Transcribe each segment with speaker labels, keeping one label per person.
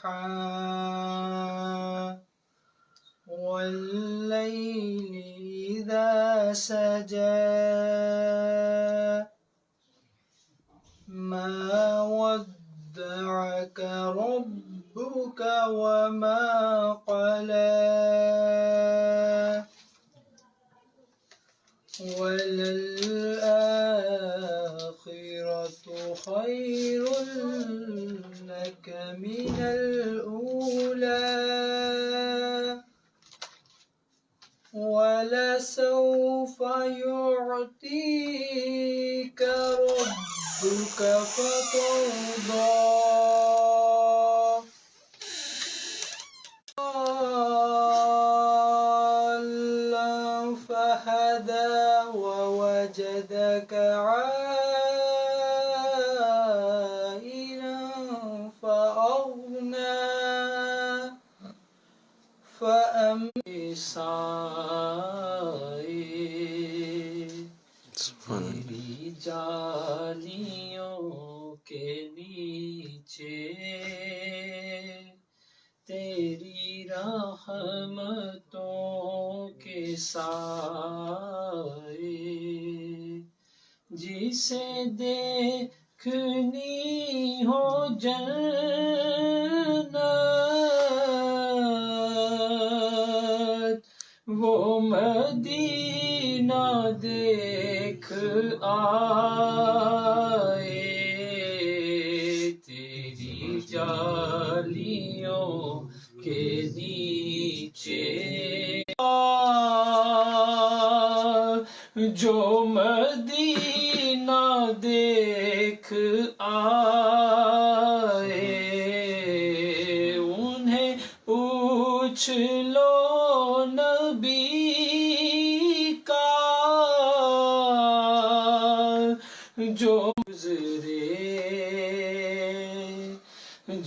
Speaker 1: ضحى والليل إذا سجى ما ودعك ربك وما قلى وللآخرة خير لك من الأولى ولسوف يعطيك ربك فترضى فهدى ووجدك عائلا فأغنى فأما تیری جالیوں کے نیچے تیری رحمتوں کے سائے جسے دیکھنی ہو جنت وہ مدینہ دیکھ آئے تیری جالیوں کے نیچے جو مدینہ دیکھ آئے انہیں پوچھ لو نبی کا جو گزرے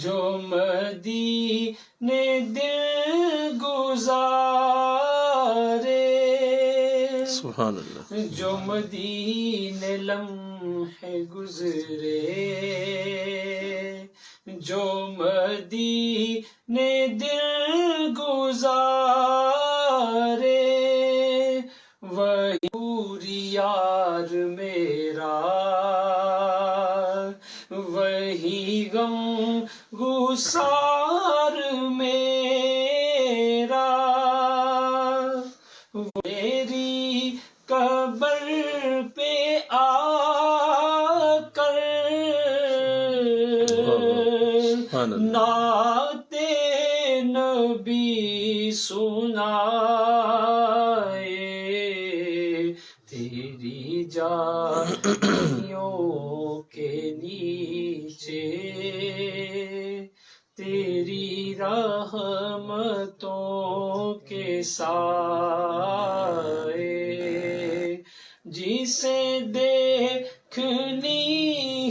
Speaker 1: جو مدینے دل گزارے
Speaker 2: سبحان اللہ
Speaker 1: جو مدینے لمحے گزرے جو مدینے دل گزارے وہی پوری یار میرا وہی غم گسار میرا میری قبر پہ آ کر نعت نبی سنائے تیری جالیوں کے نیچے تیری رحمتوں کے سائے جسے دیکھنی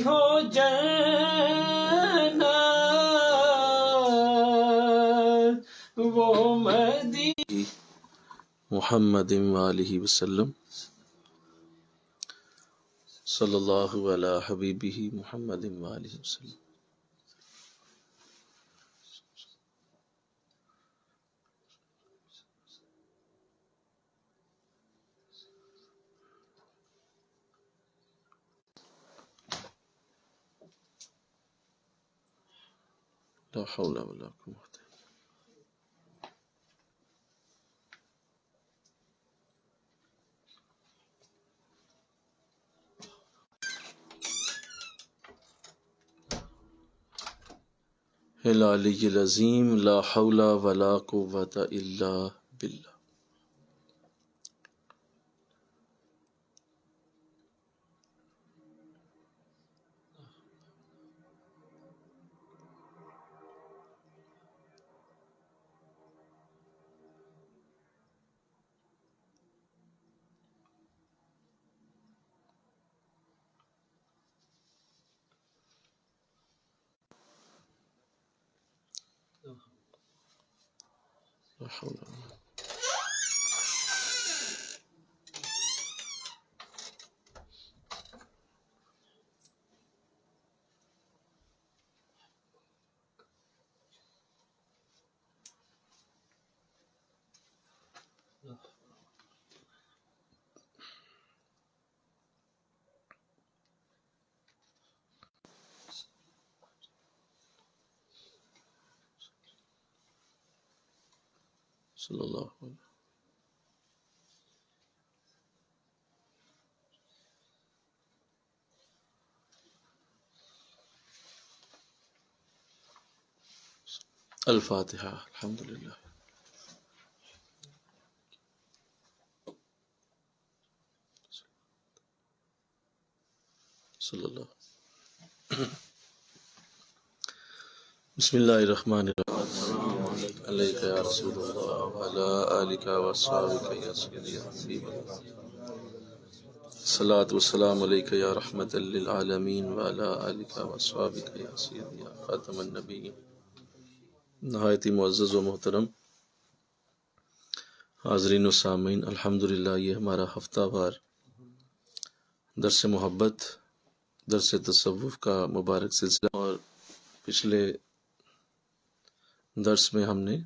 Speaker 1: ہو جنت وہ مدینہ
Speaker 2: محمد وآلہ وسلم صلی اللہ علی حبیبہ محمد وآلہ وسلم. لا حول ولا قوة. العلی العظیم لا حول ولا قوة الا باللہ. لا حول ولا قوة. صلی اللہ علیہ وسلم. الفاتحہ. الحمدللہ. صلی اللہ. بسم اللہ الرحمن الرحیم. علیک یا رسول اللہ وعلی آلک واصحابک یا سیدی یا حبیب اللہ. الصلاۃ والسلام علیک یا رحمت للعالمین وعلی آلک واصحابک یا سیدی یا خاتم النبیین. نہایت ہی معزز و محترم حاضرین و سامعین، الحمدللہ یہ ہمارا ہفتہ وار درس محبت، درس تصوف کا مبارک سلسلہ، اور پچھلے درس میں ہم نے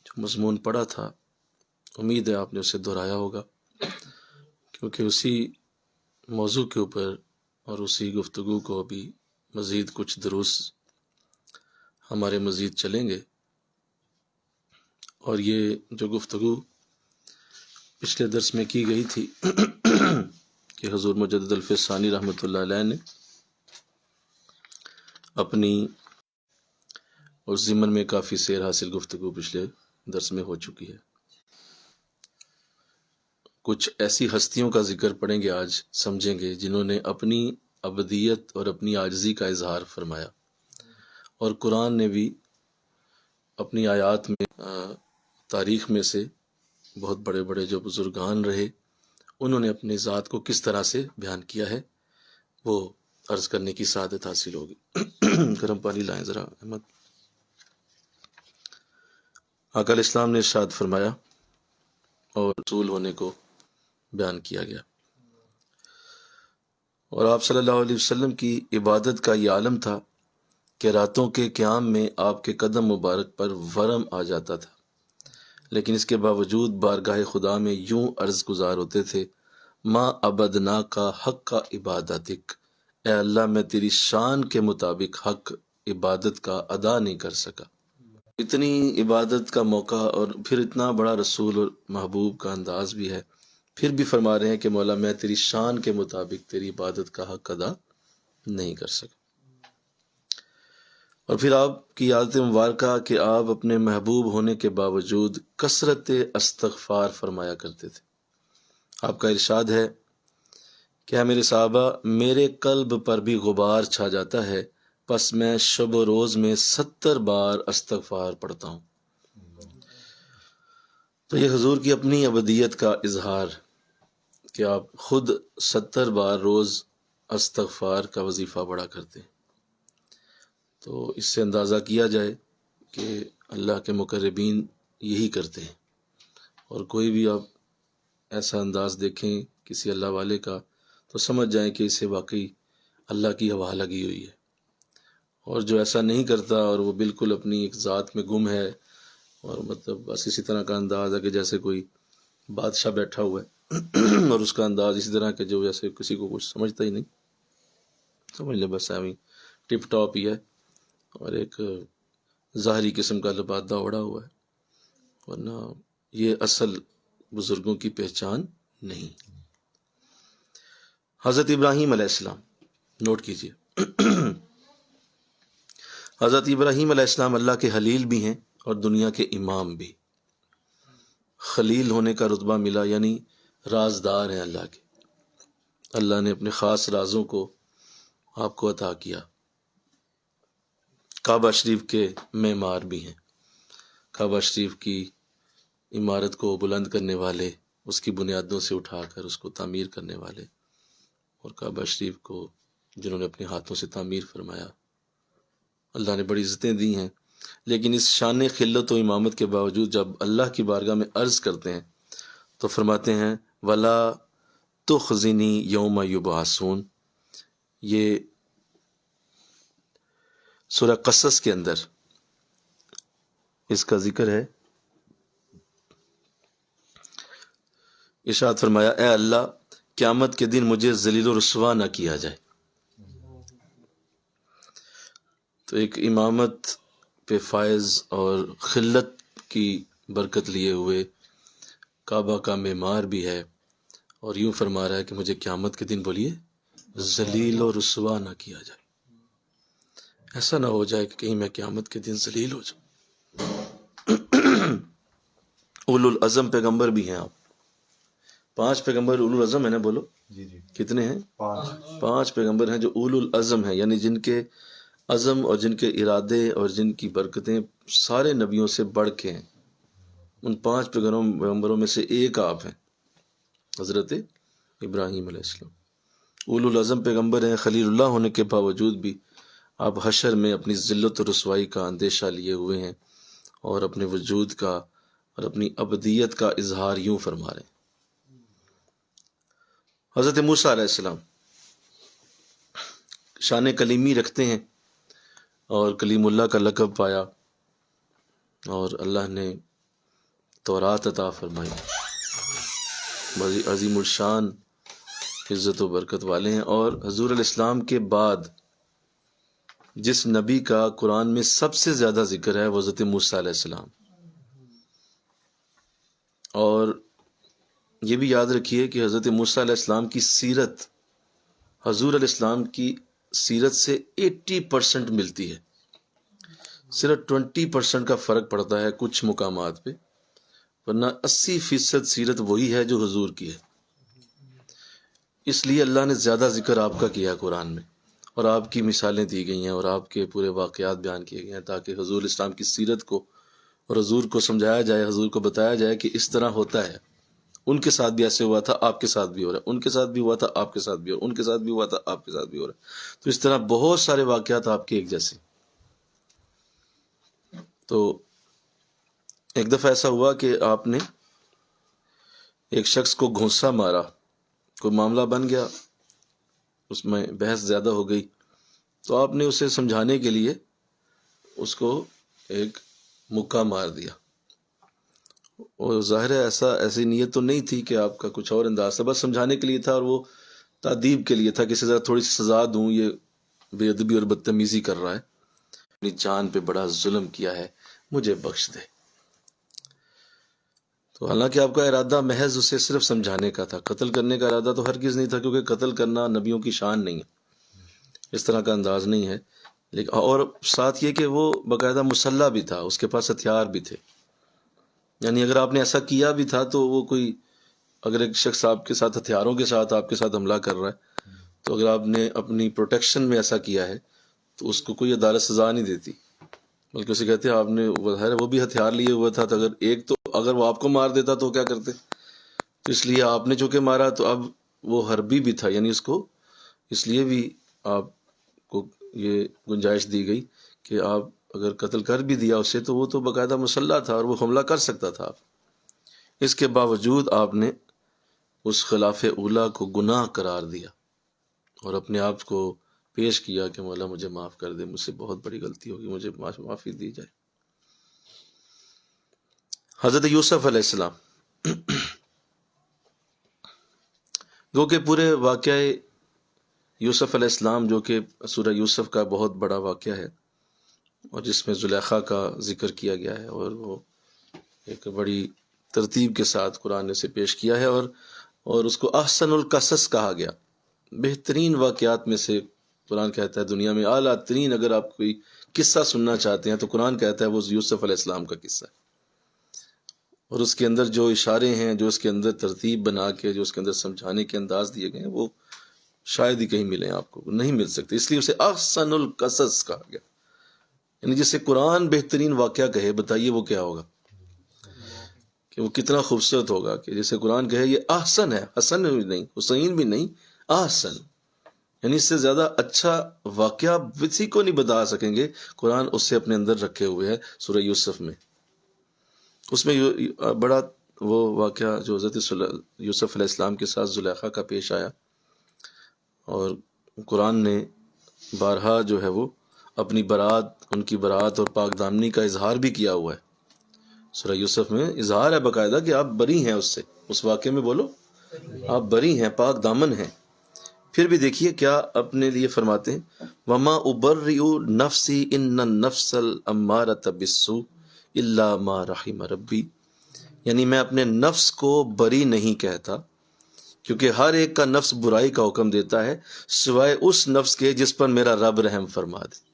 Speaker 2: جو مضمون پڑھا تھا، امید ہے آپ نے اسے دہرایا ہوگا، کیونکہ اسی موضوع کے اوپر اور اسی گفتگو کو ابھی مزید کچھ دروس ہمارے مزید چلیں گے. اور یہ جو گفتگو پچھلے درس میں کی گئی تھی کہ حضور مجدد الفیض ثانی رحمۃ اللہ علیہ نے اپنی اس ضمن میں کافی سیر حاصل گفتگو پچھلے درس میں ہو چکی ہے. کچھ ایسی ہستیوں کا ذکر پڑھیں گے آج، سمجھیں گے، جنہوں نے اپنی ابدیت اور اپنی عاجزی کا اظہار فرمایا، اور قرآن نے بھی اپنی آیات میں تاریخ میں سے بہت بڑے بڑے جو بزرگان رہے، انہوں نے اپنی ذات کو کس طرح سے بیان کیا ہے، وہ عرض کرنے کی سعادت حاصل ہوگی. گرم پانی لائیں ذرا احمد. آقا علیہ السلام نے ارشاد فرمایا اور رسول ہونے کو بیان کیا گیا، اور آپ صلی اللہ علیہ وسلم کی عبادت کا یہ عالم تھا کہ راتوں کے قیام میں آپ کے قدم مبارک پر ورم آ جاتا تھا، لیکن اس کے باوجود بارگاہ خدا میں یوں عرض گزار ہوتے تھے: ما عبدنا کا حق کا عبادتک، اے اللہ میں تیری شان کے مطابق حق عبادت کا ادا نہیں کر سکا. اتنی عبادت کا موقع اور پھر اتنا بڑا رسول اور محبوب کا انداز بھی ہے، پھر بھی فرما رہے ہیں کہ مولا میں تیری شان کے مطابق تیری عبادت کا حق ادا نہیں کر سکا. اور پھر آپ کی عادت مبارکہ کہ آپ اپنے محبوب ہونے کے باوجود کثرت استغفار فرمایا کرتے تھے. آپ کا ارشاد ہے کہ اے میرے صحابہ، میرے قلب پر بھی غبار چھا جاتا ہے، پس میں شب و روز میں 70 بار استغفار پڑھتا ہوں. تو یہ حضور کی اپنی ابدیت کا اظہار کہ آپ خود 70 بار روز استغفار کا وظیفہ پڑھا کرتے ہیں. تو اس سے اندازہ کیا جائے کہ اللہ کے مقربین یہی کرتے ہیں، اور کوئی بھی آپ ایسا انداز دیکھیں کسی اللہ والے کا تو سمجھ جائیں کہ اسے واقعی اللہ کی ہوا لگی ہوئی ہے. اور جو ایسا نہیں کرتا اور وہ بالکل اپنی ایک ذات میں گم ہے، اور مطلب بس اسی طرح کا انداز ہے کہ جیسے کوئی بادشاہ بیٹھا ہوا ہے اور اس کا انداز اسی طرح کہ جو جیسے کسی کو کچھ سمجھتا ہی نہیں، سمجھ لے بس ایویں ٹپ ٹاپ ہی ہے، اور ایک ظاہری قسم کا لبادہ اوڑا ہوا ہے، ورنہ یہ اصل بزرگوں کی پہچان نہیں. حضرت ابراہیم علیہ السلام، نوٹ کیجئے، حضرت ابراہیم علیہ السلام اللہ کے خلیل بھی ہیں اور دنیا کے امام بھی. خلیل ہونے کا رتبہ ملا یعنی رازدار ہیں اللہ کے. اللہ نے اپنے خاص رازوں کو آپ کو عطا کیا. کعبہ شریف کے معمار بھی ہیں، کعبہ شریف کی عمارت کو بلند کرنے والے، اس کی بنیادوں سے اٹھا کر اس کو تعمیر کرنے والے، اور کعبہ شریف کو جنہوں نے اپنے ہاتھوں سے تعمیر فرمایا. اللہ نے بڑی عزتیں دی ہیں، لیکن اس شان خلت و امامت کے باوجود جب اللہ کی بارگاہ میں عرض کرتے ہیں تو فرماتے ہیں ولا تخزنی یوم یبعثون. یہ سورہ قصص کے اندر اس کا ذکر ہے ارشاد فرمایا اے اللہ قیامت کے دن مجھے ذلیل و رسوا نہ کیا جائے۔ تو ایک امامت پہ فائز اور خلت کی برکت لیے ہوئے کعبہ کا معمار بھی ہے، اور یوں فرما رہا ہے کہ مجھے قیامت کے دن بولیے ذلیل و رسوا نہ کیا جائے۔ ایسا نہ ہو جائے کہ کہیں میں قیامت کے دن ذلیل ہو جاؤں۔ اولو العزم پیغمبر بھی ہیں آپ، 5 پیغمبر اولو العزم ہیں نا، بولو
Speaker 3: جی جی
Speaker 2: کتنے ہیں؟
Speaker 3: 5
Speaker 2: 5 پیغمبر ہیں جو اولو العزم ہیں، یعنی جن کے عزم اور جن کے ارادے اور جن کی برکتیں سارے نبیوں سے بڑھ کے ہیں۔ ان 5 پیغمبروں میں سے ایک آپ ہیں، حضرت ابراہیم علیہ السلام۔ اولو العزم پیغمبر ہیں، خلیل اللہ ہونے کے باوجود بھی آپ حشر میں اپنی ذلت و رسوائی کا اندیشہ لیے ہوئے ہیں، اور اپنے وجود کا اور اپنی ابدیت کا اظہار یوں فرما رہے ہیں۔ حضرت موسیٰ علیہ السلام شان کلیمی رکھتے ہیں اور کلیم اللہ کا لقب پایا، اور اللہ نے تورات عطا فرمائی، بڑی عظیم الشان عزت و برکت والے ہیں۔ اور حضور علیہ السلام کے بعد جس نبی کا قرآن میں سب سے زیادہ ذکر ہے وہ حضرت موسیٰ علیہ السلام۔ اور یہ بھی یاد رکھیے کہ حضرت موسیٰ علیہ السلام کی سیرت حضور علیہ السلام کی سیرت سے 80% ملتی ہے، صرف 20% کا فرق پڑتا ہے کچھ مقامات پہ، ورنہ 80% سیرت وہی ہے جو حضور کی ہے۔ اس لیے اللہ نے زیادہ ذکر آپ کا کیا قرآن میں، اور آپ کی مثالیں دی گئی ہیں، اور آپ کے پورے واقعات بیان کیے گئے ہیں، تاکہ حضور اسلام کی سیرت کو اور حضور کو سمجھایا جائے، حضور کو بتایا جائے کہ اس طرح ہوتا ہے، ان کے ساتھ بھی ایسے ہوا تھا، آپ کے ساتھ بھی ہو رہا ہے، ان کے ساتھ بھی ہوا تھا، آپ کے ساتھ بھی ہو رہا ہے، ان کے ساتھ بھی ہوا تھا، آپ کے ساتھ بھی ہو رہا ہے۔ تو اس طرح بہت سارے واقعات آپ کے ایک جیسے۔ تو ایک دفعہ ایسا ہوا کہ آپ نے ایک شخص کو گھونسا مارا، کوئی معاملہ بن گیا، اس میں بحث زیادہ ہو گئی، تو آپ نے اسے سمجھانے کے لیے اس کو ایک مکہ مار دیا، اور ظاہر ہے ایسی نیت تو نہیں تھی کہ آپ کا کچھ اور انداز تھا، بس سمجھانے کے لیے تھا، اور وہ تعدیب کے لیے تھا کہ اسے ذرا تھوڑی سی سزا دوں، یہ بے ادبی اور بدتمیزی کر رہا ہے، اپنی جان پہ بڑا ظلم کیا ہے، مجھے بخش دے۔ تو حالانکہ آپ کا ارادہ محض اسے صرف سمجھانے کا تھا، قتل کرنے کا ارادہ تو ہرگز نہیں تھا، کیونکہ قتل کرنا نبیوں کی شان نہیں ہے، اس طرح کا انداز نہیں ہے۔ لیکن اور ساتھ یہ کہ وہ باقاعدہ مسلح بھی تھا، اس کے پاس ہتھیار بھی تھے، یعنی اگر آپ نے ایسا کیا بھی تھا تو وہ کوئی، اگر ایک شخص آپ کے ساتھ ہتھیاروں کے ساتھ آپ کے ساتھ حملہ کر رہا ہے، تو اگر آپ نے اپنی پروٹیکشن میں ایسا کیا ہے تو اس کو کوئی عدالت سزا نہیں دیتی، بلکہ اسے کہتے ہیں آپ نے، وہ بھی ہتھیار لیے ہوا تھا، تو اگر وہ آپ کو مار دیتا تو کیا کرتے؟ تو اس لیے آپ نے چونکہ مارا تو اب وہ حربی بھی تھا، یعنی اس لیے بھی آپ کو یہ گنجائش دی گئی کہ آپ اگر قتل کر بھی دیا اسے تو وہ تو باقاعدہ مسلح تھا اور وہ حملہ کر سکتا تھا۔ اس کے باوجود آپ نے اس خلاف اولا کو گناہ قرار دیا اور اپنے آپ کو پیش کیا کہ مولا مجھے معاف کر دے، مجھ سے بہت بڑی غلطی ہوگی، مجھے معافی دی جائے۔ حضرت یوسف علیہ السلام، جو کہ پورے واقعہ یوسف علیہ السلام، جو کہ سورہ یوسف کا بہت بڑا واقعہ ہے، اور جس میں زلیخا کا ذکر کیا گیا ہے، اور وہ ایک بڑی ترتیب کے ساتھ قرآن نے اسے پیش کیا ہے، اور اس کو احسن القصص کہا گیا، بہترین واقعات میں سے۔ قرآن کہتا ہے دنیا میں اعلیٰ ترین اگر آپ کوئی قصہ سننا چاہتے ہیں تو قرآن کہتا ہے وہ یوسف علیہ السلام کا قصہ ہے، اور اس کے اندر جو اشارے ہیں، جو اس کے اندر ترتیب بنا کے، جو اس کے اندر سمجھانے کے انداز دیے گئے ہیں، وہ شاید ہی کہیں ملیں، آپ کو نہیں مل سکتے، اس لیے اسے احسن القصص کہا گیا۔ یعنی جسے قرآن بہترین واقعہ کہے، بتائیے وہ کیا ہوگا، کہ وہ کتنا خوبصورت ہوگا، کہ جسے قرآن کہے یہ احسن ہے، حسن بھی نہیں، حسین بھی نہیں، احسن، یعنی اس سے زیادہ اچھا واقعہ کسی کو نہیں بتا سکیں گے، قرآن اس سے اپنے اندر رکھے ہوئے ہے۔ سورہ یوسف میں اس میں بڑا وہ واقعہ جو حضرت یوسف علیہ السلام کے ساتھ زلیخا کا پیش آیا، اور قرآن نے بارہا جو ہے وہ اپنی برات، ان کی برات اور پاک دامنی کا اظہار بھی کیا ہوا ہے، سورہ یوسف میں اظہار ہے باقاعدہ کہ آپ بری ہیں اس سے، اس واقعے میں بولو آپ بری ہیں، پاک دامن ہیں۔ پھر بھی دیکھیے کیا اپنے لیے فرماتے ہیں، وما ابرئ نفسی ان النفس الامارۃ بالسوء الا ما رحم ربی، یعنی میں اپنے نفس کو بری نہیں کہتا، کیونکہ ہر ایک کا نفس برائی کا حکم دیتا ہے سوائے اس نفس کے جس پر میرا رب رحم فرما دے۔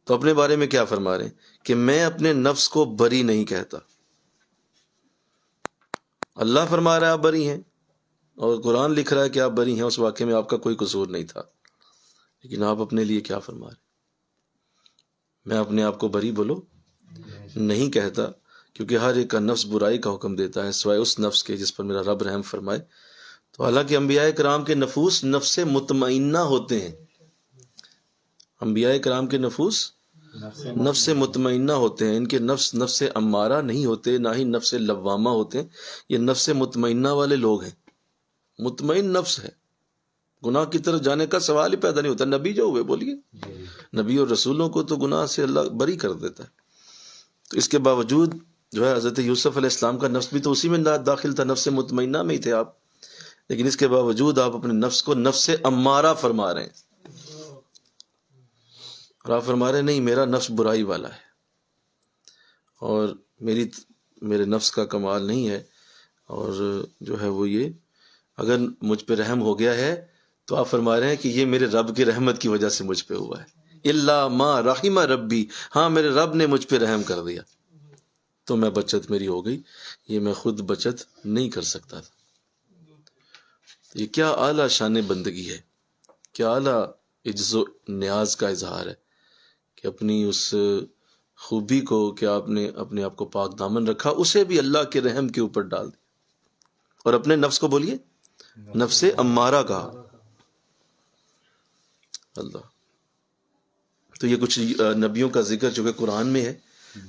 Speaker 2: تو اپنے بارے میں کیا فرما رہے ہیں کہ میں اپنے نفس کو بری نہیں کہتا، اللہ فرما رہا ہے آپ بری ہیں، اور قرآن لکھ رہا ہے کہ آپ بری ہیں، اس واقعے میں آپ کا کوئی قصور نہیں تھا، لیکن آپ اپنے لیے کیا فرما رہے ہیں؟ میں اپنے آپ کو بری بولو نہیں کہتا، کیونکہ ہر ایک کا نفس برائی کا حکم دیتا ہے سوائے اس نفس کے جس پر میرا رب رحم فرمائے۔ تو حالانکہ انبیاء کرام کے نفوس نفس مطمئنہ ہوتے ہیں، انبیاء کرام کے نفوس نفس مطمئنہ ہوتے ہیں، ان کے نفس نفس امارہ نہیں ہوتے، نہ ہی نفس لوامہ ہوتے ہیں، یہ نفس مطمئنہ والے لوگ ہیں، مطمئن نفس ہے، گناہ کی طرف جانے کا سوال ہی پیدا نہیں ہوتا۔ نبی جو ہوئے بولیے، نبی اور رسولوں کو تو گناہ سے اللہ بری کر دیتا ہے، تو اس کے باوجود جو ہے حضرت یوسف علیہ السلام کا نفس بھی تو اسی میں داخل تھا، نفس مطمئنہ میں ہی تھے آپ، لیکن اس کے باوجود آپ اپنے نفس کو نفس امارہ فرما رہے ہیں، اور آپ فرما رہے ہیں نہیں میرا نفس برائی والا ہے، اور میرے نفس کا کمال نہیں ہے، اور جو ہے وہ یہ اگر مجھ پہ رحم ہو گیا ہے تو آپ فرما رہے ہیں کہ یہ میرے رب کی رحمت کی وجہ سے مجھ پہ ہوا ہے، الا ما رحم ربی، ہاں میرے رب نے مجھ پہ رحم کر دیا تو میں بچت میری ہو گئی، یہ میں خود بچت نہیں کر سکتا تھا۔ یہ کیا اعلیٰ شان بندگی ہے، کیا اعلیٰ عجز و نیاز کا اظہار ہے کہ اپنی اس خوبی کو کہ آپ نے اپنے آپ کو پاک دامن رکھا، اسے بھی اللہ کے رحم کے اوپر ڈال دیا، اور اپنے نفس کو بولیے نفس امارہ کہا۔ اللہ، تو یہ کچھ نبیوں کا ذکر چونکہ قرآن میں ہے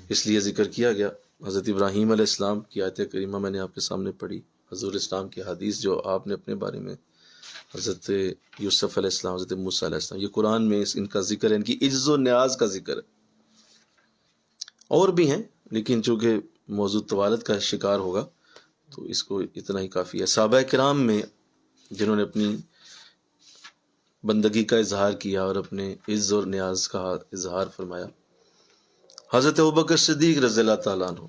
Speaker 2: اس لیے ذکر کیا گیا۔ حضرت ابراہیم علیہ السلام کی آیت کریمہ میں نے آپ کے سامنے پڑھی، حضور اسلام کی حدیث جو آپ نے اپنے بارے میں، حضرت یوسف علیہ السلام، حضرت موسیٰ علیہ السلام، یہ قرآن میں ان کا ذکر ہے، ان کی عجز و نیاز کا ذکر ہے، اور بھی ہیں لیکن چونکہ موضوع طوالت کا شکار ہوگا تو اس کو اتنا ہی کافی ہے۔ صحابہ کرام میں جنہوں نے اپنی بندگی کا اظہار کیا اور اپنے عز اور نیاز کا اظہار فرمایا، حضرت ابوبکر صدیق رضی اللہ تعالیٰ عنہ،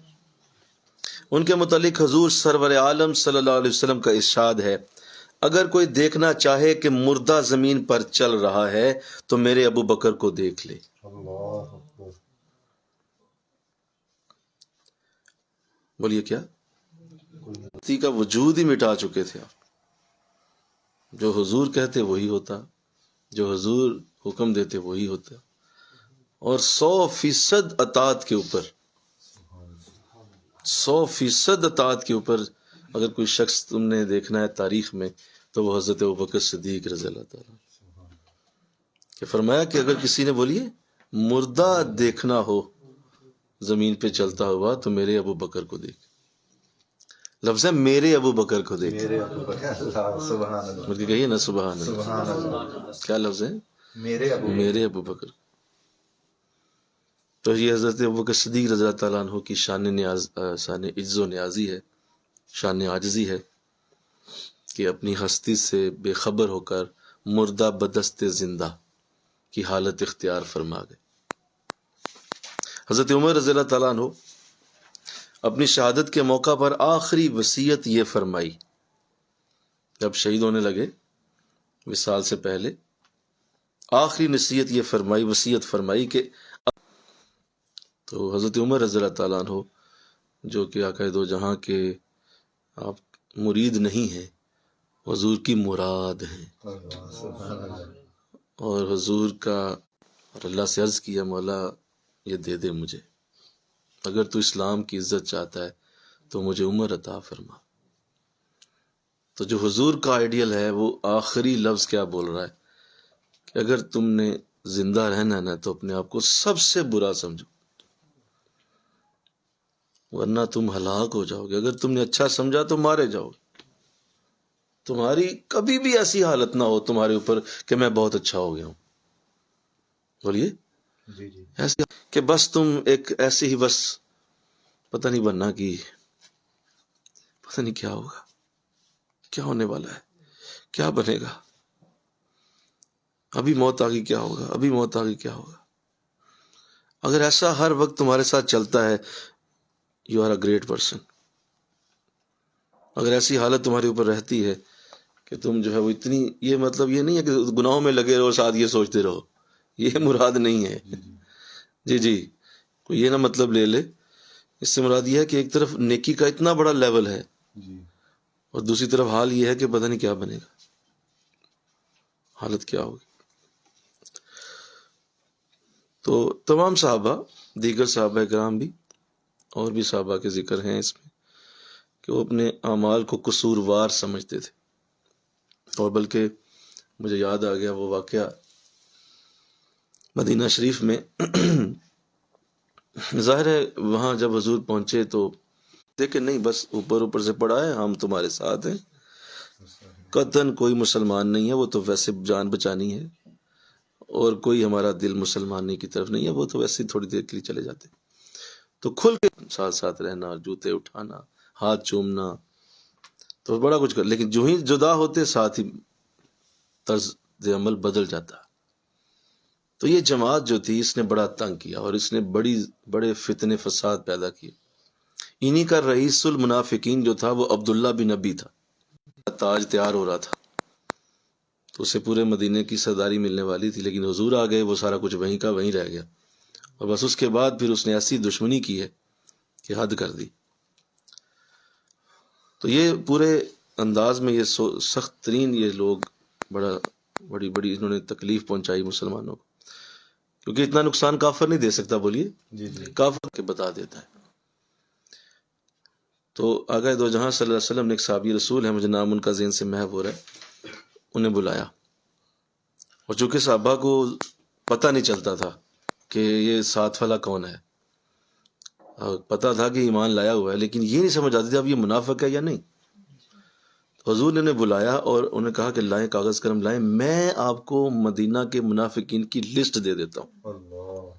Speaker 2: ان کے متعلق حضور سرور عالم صلی اللہ علیہ وسلم کا ارشاد ہے، اگر کوئی دیکھنا چاہے کہ مردہ زمین پر چل رہا ہے تو میرے ابو بکر کو دیکھ لے۔ بولیے کیا کا وجود ہی مٹا چکے تھے آپ، جو حضور کہتے وہی ہوتا، جو حضور حکم دیتے وہی ہوتا، اور 100% اطاعت کے اوپر، 100% اطاعت کے اوپر اگر کوئی شخص تم نے دیکھنا ہے تاریخ میں تو وہ حضرت ابوبکر صدیق رضی اللہ تعالیٰ، کہ فرمایا کہ اگر کسی نے بولیے مردہ دیکھنا ہو زمین پہ چلتا ہوا تو میرے ابو بکر کو دیکھ، لفظ ہے میرے ابو بکر کو دیکھ، مجھ کے کہیے نا سبحان اللہ، کیا لفظ ہے میرے ابو بکر۔ تو یہ حضرت ابوبکر صدیق رضی اللہ تعالیٰ عنہ کی شان عجز و نیازی ہے، شان عاجزی ہے کہ اپنی ہستی سے بے خبر ہو کر مردہ بدست زندہ کی حالت اختیار فرما گئے۔ حضرت عمر رضی اللہ تعالیٰ عنہ اپنی شہادت کے موقع پر آخری وصیت یہ فرمائی، جب شہید ہونے لگے وصال سے پہلے آخری نصیحت یہ فرمائی، وصیت فرمائی کہ تو حضرت عمر رضی اللہ تعالیٰ عنہ جو کہ آقا دو جہاں کے آپ مرید نہیں ہیں، حضور کی مراد ہیں، اور حضور کا اور اللہ سے عرض کیا مولا یہ دے دے مجھے، اگر تو اسلام کی عزت چاہتا ہے تو مجھے عمر عطا فرما۔ تو جو حضور کا آئیڈیل ہے وہ آخری لفظ کیا بول رہا ہے کہ اگر تم نے زندہ رہنا ہے نا تو اپنے آپ کو سب سے برا سمجھو، ورنہ تم ہلاک ہو جاؤ گے، اگر تم نے اچھا سمجھا تو مارے جاؤ گے، تمہاری کبھی بھی ایسی حالت نہ ہو تمہارے اوپر کہ میں بہت اچھا ہو گیا ہوں، بولیے ایسے کہ بس تم ایک ایسے ہی بس پتہ نہیں بننا کی، پتہ نہیں کیا ہوگا، کیا ہونے والا ہے، کیا بنے گا، ابھی موت آ گئی کیا ہوگا، ابھی موت آ گئی کیا ہوگا۔ اگر ایسا ہر وقت تمہارے ساتھ چلتا ہے، you are a great person. اگر ایسی حالت تمہارے اوپر رہتی ہے کہ تم جو ہے وہ اتنی، یہ مطلب یہ نہیں ہے کہ گناہوں میں لگے رہو ساتھ یہ سوچتے رہو، یہ مراد نہیں ہے۔ جی جی، کوئی یہ نہ مطلب لے لے، اس سے مراد یہ ہے کہ ایک طرف نیکی کا اتنا بڑا لیول ہے اور دوسری طرف حال یہ ہے کہ پتہ نہیں کیا بنے گا، حالت کیا ہوگی۔ تو تمام صحابہ، دیگر صحابہ کرام بھی اور بھی صحابہ کے ذکر ہیں اس میں کہ وہ اپنے اعمال کو قصوروار سمجھتے تھے، اور بلکہ مجھے یاد آ گیا وہ واقعہ مدینہ شریف میں۔ ظاہر ہے وہاں جب حضور پہنچے تو دیکھیں نہیں، بس اوپر اوپر سے پڑھا ہے ہم تمہارے ساتھ ہیں، قطعاً کوئی مسلمان نہیں ہے، وہ تو ویسے جان بچانی ہے، اور کوئی ہمارا دل مسلمانی کی طرف نہیں ہے، وہ تو ویسے ہی تھوڑی دیر کے لیے چلے جاتے۔ تو کھل کے ساتھ ساتھ رہنا، جوتے اٹھانا، ہاتھ چومنا، تو بڑا کچھ کر، لیکن جو ہی جدا ہوتے ساتھ ہی طرز عمل بدل جاتا۔ تو یہ جماعت جو تھی اس نے بڑا تنگ کیا اور اس نے بڑے فتنے فساد پیدا کیے۔ انہی کا رئیس المنافقین جو تھا وہ عبداللہ بن ابی تھا، تاج تیار ہو رہا تھا تو اسے پورے مدینے کی سرداری ملنے والی تھی، لیکن حضور آ گئے، وہ سارا کچھ وہیں کا وہیں رہ گیا، اور بس اس کے بعد پھر اس نے ایسی دشمنی کی ہے کہ حد کر دی۔ تو یہ پورے انداز میں یہ سخت ترین یہ لوگ بڑی انہوں نے تکلیف پہنچائی مسلمانوں کو، کیونکہ اتنا نقصان کافر نہیں دے سکتا، بولیے کافر کے بتا دیتا ہے۔ تو آقا دو جہاں صلی اللہ علیہ وسلم نے ایک صحابی رسول ہے، مجھے نام ان کا ذہن سے محو ہو رہا ہے، انہیں بلایا، اور چونکہ صحابہ کو پتہ نہیں چلتا تھا کہ یہ ساتھ والا کون ہے، پتہ تھا کہ ایمان لایا ہوا ہے، لیکن یہ نہیں سمجھ آتی تھی اب یہ منافق ہے یا نہیں۔ تو حضور نے انہیں بلایا اور انہیں کہا کہ لائیں کاغذ قلم لائیں، میں آپ کو مدینہ کے منافقین کی لسٹ دے دیتا ہوں،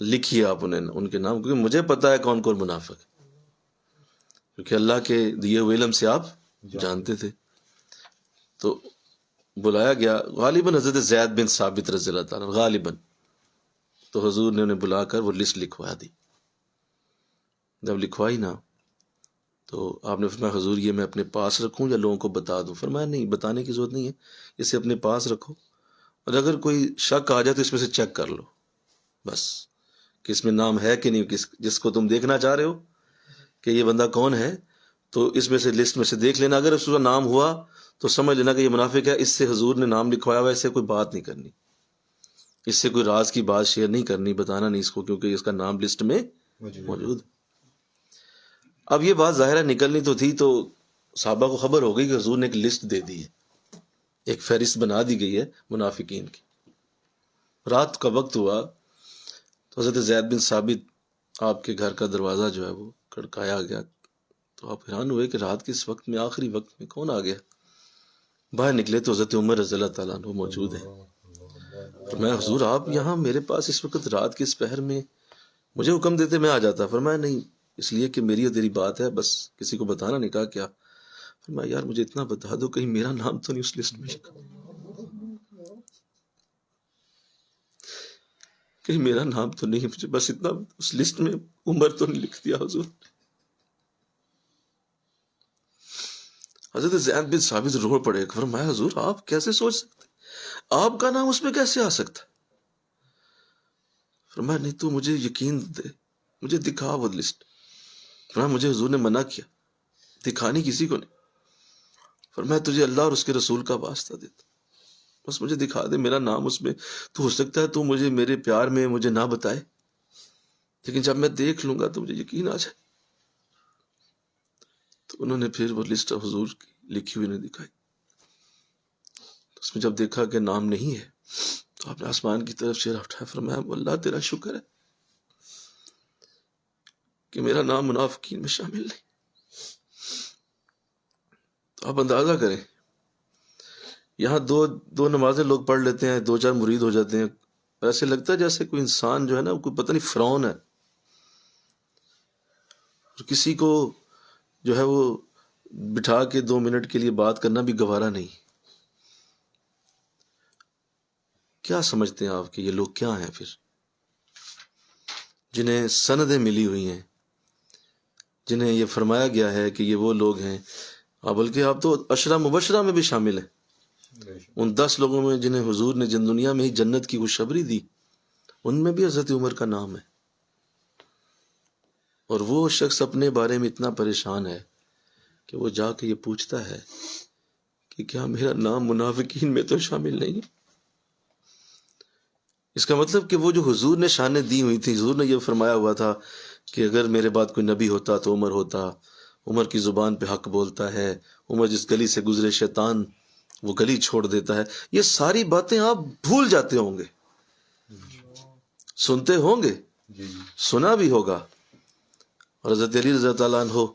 Speaker 2: لکھیے آپ انہیں ان کے نام، کیونکہ مجھے پتا ہے کون کون منافق ہے، کیونکہ اللہ کے دیے ہوئے علم سے آپ جانتے تھے۔ تو بلایا گیا، غالباً حضرت زید بن ثابت رضی اللہ تعالیٰ غالباً، تو حضور نے انہیں بلا کر وہ لسٹ لکھوا دی۔ جب لکھوائی نا تو آپ نے فرمایا حضور یہ میں اپنے پاس رکھوں یا لوگوں کو بتا دوں؟ فرمایا نہیں، بتانے کی ضرورت نہیں ہے، اسے اپنے پاس رکھو، اور اگر کوئی شک آ جائے تو اس میں سے چیک کر لو بس کہ اس میں نام ہے کہ نہیں، جس کو تم دیکھنا چاہ رہے ہو کہ یہ بندہ کون ہے، تو اس میں سے لسٹ میں سے دیکھ لینا، اگر اس کا نام ہوا تو سمجھ لینا کہ یہ منافق ہے، اس سے حضور نے نام لکھوایا ہوا ہے، اس سے کوئی بات نہیں کرنی، اس سے کوئی راز کی بات شیئر نہیں کرنی، بتانا نہیں اس کو، کیونکہ اس کا نام لسٹ میں موجود۔ اب یہ بات ظاہرہ نکلنی تو تھی، تو صحابہ کو خبر ہو گئی کہ حضور نے ایک لسٹ دے دی ہے، ایک فہرست بنا دی گئی ہے منافقین کی۔ رات کا وقت ہوا تو حضرت زید بن ثابت آپ کے گھر کا دروازہ جو ہے وہ کھڑکایا گیا، تو آپ حیران ہوئے کہ رات کے اس وقت میں، آخری وقت میں کون آ گیا؟ باہر نکلے تو حضرت عمر رضی اللہ تعالیٰ عنہ موجود ہیں۔ فرمایا حضور آپ یہاں میرے پاس اس وقت رات کے اس پہر میں، مجھے حکم دیتے میں آ جاتا۔ فرمایا نہیں، اس لیے کہ میری اور تیری بات ہے، بس کسی کو بتانا نہیں۔ کہا کیا؟ فرمایا یار مجھے اتنا بتا دو کہیں میرا نام تو نہیں اس لسٹ میں لکھا، کہیں میرا نام تو نہیں، مجھے بس اتنا اس لسٹ میں عمر تو نہیں لکھ دیا حضور۔ حضرت زید بن ثابت رو پڑے، فرمایا حضور آپ کیسے سوچ سکتے، آپ کا نام اس میں کیسے آ سکتا؟ فرمایا نہیں تو مجھے یقین دے، مجھے دکھا وہ لسٹ۔ فرمایا مجھے حضور نے منع کیا، دکھانی کسی کو نہیں۔ فرمایا تجھے اللہ اور اس کے رسول کا واسطہ دیتا، بس مجھے دکھا دے میرا نام اس میں، تو ہو سکتا ہے تو مجھے میرے پیار میں مجھے نہ بتائے، لیکن جب میں دیکھ لوں گا تو مجھے یقین آ جائے۔ تو انہوں نے پھر وہ لسٹ حضور کی لکھی ہوئی نے دکھائی، اس میں جب دیکھا کہ نام نہیں ہے تو آپ نے آسمان کی طرف چہرہ اٹھایا، فرمایا اللہ تیرا شکر ہے کہ میرا نام منافقین میں شامل نہیں۔ تو آپ اندازہ کریں، یہاں دو نمازیں لوگ پڑھ لیتے ہیں، 2-4 مرید ہو جاتے ہیں، ایسے لگتا ہے جیسے کوئی انسان جو ہے نا کوئی پتہ نہیں فرعون ہے، اور کسی کو جو ہے وہ بٹھا کے 2 منٹ کے لیے بات کرنا بھی گوارا نہیں. کیا سمجھتے ہیں آپ کہ یہ لوگ کیا ہیں پھر، جنہیں سندیں ملی ہوئی ہیں، جنہیں یہ فرمایا گیا ہے کہ یہ وہ لوگ ہیں، بلکہ آپ تو عشرہ مبشرہ میں بھی شامل ہیں، ان 10 لوگوں میں جنہیں حضور نے جن دنیا میں ہی جنت کی خوشخبری دی، ان میں بھی حضرت عمر کا نام ہے. اور وہ شخص اپنے بارے میں اتنا پریشان ہے کہ وہ جا کے یہ پوچھتا ہے کہ کیا میرا نام منافقین میں تو شامل نہیں ہے؟ اس کا مطلب کہ وہ جو حضور نے شانیں دی ہوئی تھی، حضور نے یہ فرمایا ہوا تھا کہ اگر میرے بعد کوئی نبی ہوتا تو عمر ہوتا، عمر کی زبان پہ حق بولتا ہے، عمر جس گلی سے گزرے شیطان وہ گلی چھوڑ دیتا ہے. یہ ساری باتیں آپ بھول جاتے ہوں گے، سنتے ہوں گے، سنا بھی ہوگا. اور حضرت علی رضی اللہ عنہ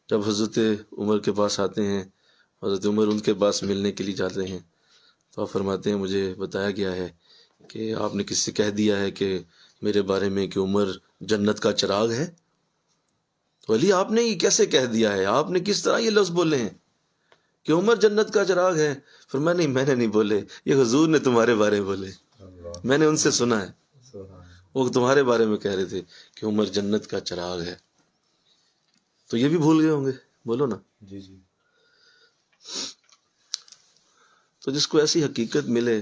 Speaker 2: جب حضرت عمر کے پاس آتے ہیں، حضرت عمر ان کے پاس ملنے کے لیے جاتے ہیں، تو آپ فرماتے ہیں مجھے بتایا گیا ہے کہ آپ نے کس سے کہہ دیا ہے کہ میرے بارے میں کہ عمر جنت کا چراغ ہے. تو علی آپ نے یہ کیسے کہہ دیا ہے، آپ نے کس طرح یہ لفظ بولے ہیں کہ عمر جنت کا چراغ ہے؟ فرمایا نہیں، میں نے نہیں بولے، یہ حضور نے تمہارے بارے میں بولے، میں نے ان سے سنا ہے، وہ تمہارے بارے میں کہہ رہے تھے کہ عمر جنت کا چراغ ہے. تو یہ بھی بھول گئے ہوں گے، بولو نا.
Speaker 3: جی جی.
Speaker 2: تو جس کو ایسی حقیقت ملے،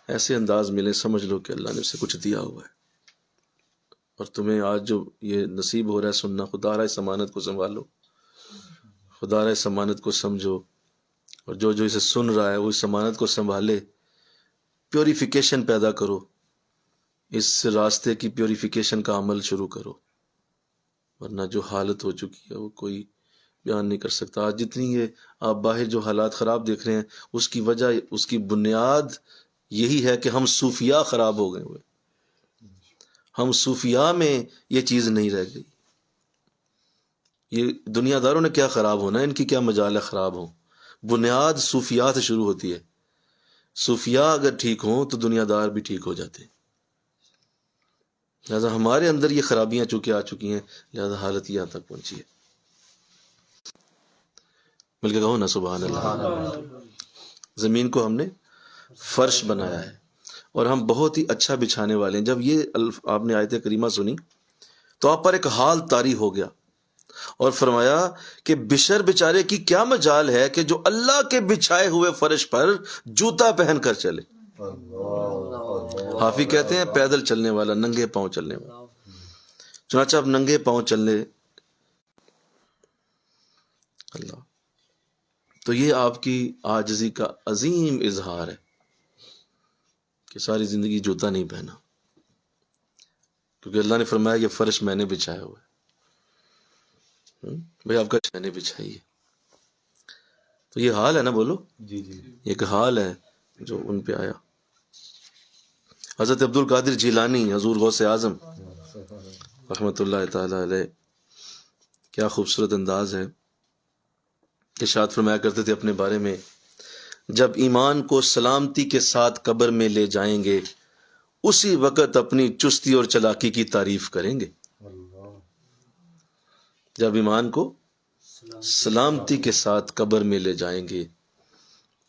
Speaker 2: ایسے انداز ملے، سمجھ لو کہ اللہ نے اسے کچھ دیا ہوا ہے. اور تمہیں آج جو یہ نصیب ہو رہا ہے سننا، خدا رہا اس امانت کو سنبھالو، خدا رہا اس امانت کو سمجھو، اور جو جو اسے سن رہا ہے وہ اس امانت کو سنبھالے. پیوریفیکیشن پیدا کرو، اس راستے کی پیوریفیکیشن کا عمل شروع کرو، ورنہ جو حالت ہو چکی ہے وہ کوئی بیان نہیں کر سکتا. آج جتنی یہ آپ باہر جو حالات خراب دیکھ رہے ہیں، اس کی وجہ، اس کی بنیاد یہی ہے کہ ہم صوفیاء خراب ہو گئے ہوئے. ہم صوفیاء میں یہ چیز نہیں رہ گئی. یہ دنیا داروں نے کیا خراب ہونا ہے، ان کی کیا مجال ہے خراب ہو؟ بنیاد صوفیاء سے شروع ہوتی ہے. صوفیاء اگر ٹھیک ہوں تو دنیا دار بھی ٹھیک ہو جاتے ہیں. لہذا ہمارے اندر یہ خرابیاں چونکہ آ چکی ہیں، لہذا حالت یہاں تک پہنچی ہے. مل کے کہو نا سبحان اللہ. زمین کو ہم نے فرش بنایا ہے اور ہم بہت ہی اچھا بچھانے والے ہیں. جب یہ آپ نے آیت کریمہ سنی تو آپ پر ایک حال طاری ہو گیا اور فرمایا کہ بشر بیچارے کی کیا مجال ہے کہ جو اللہ کے بچھائے ہوئے فرش پر جوتا پہن کر چلے. حافظ کہتے ہیں پیدل چلنے والا، ننگے پاؤں چلنے والا. چنانچہ اب ننگے پاؤں چلنے اللہ. تو یہ آپ کی عاجزی کا عظیم اظہار ہے کہ ساری زندگی جوتا نہیں پہنا، کیونکہ اللہ نے فرمایا یہ فرش میں نے بچھایا ہوا ہے. بھائی آپ کا میں نے بچھائی ہے. تو یہ حال ہے نا، بولو.
Speaker 3: جی جی.
Speaker 2: ایک حال ہے جو ان پہ آیا. حضرت عبد القادر جیلانی، حضور غوث اعظم رحمۃ اللہ تعالی علیہ، کیا خوبصورت انداز ہے. ارشاد فرمایا کرتے تھے اپنے بارے میں، جب ایمان کو سلامتی کے ساتھ قبر میں لے جائیں گے اسی وقت اپنی چستی اور چلاکی کی تعریف کریں گے. جب ایمان کو سلامتی کے ساتھ قبر میں لے جائیں گے